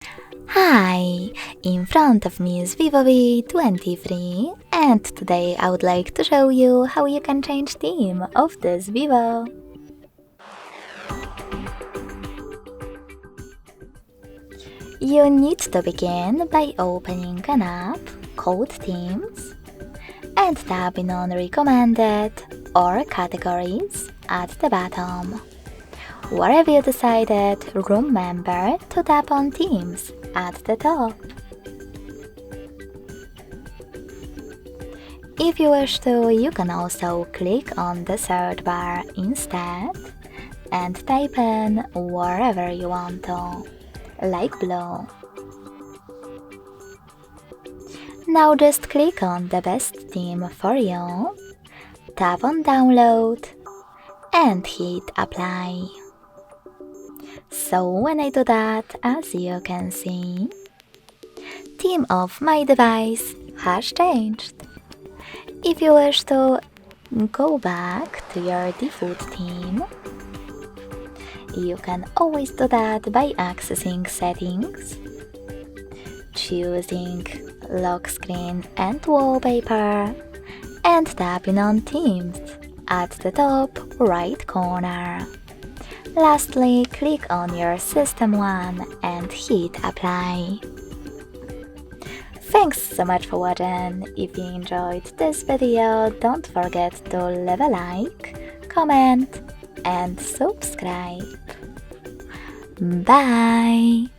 Hi! In front of me is VIVO V23 and today I would like to show you how you can change theme of this Vivo. You need to begin by opening an app called Themes and tapping on Recommended or Categories at the bottom. Wherever you decided, remember to tap on Themes at the top. If you wish to, you can also click on the search bar instead and type in wherever you want to, like below. Now just click on the best theme for you, tap on download and hit apply. So when I do that, as you can see, theme of my device has changed. If you wish to go back to your default theme, you can always do that by accessing settings, choosing lock screen and wallpaper, and tapping on themes at the top right corner. Lastly, click on your system one and hit apply. Thanks so much for watching. If you enjoyed this video, don't forget to leave a like, comment and subscribe. Bye!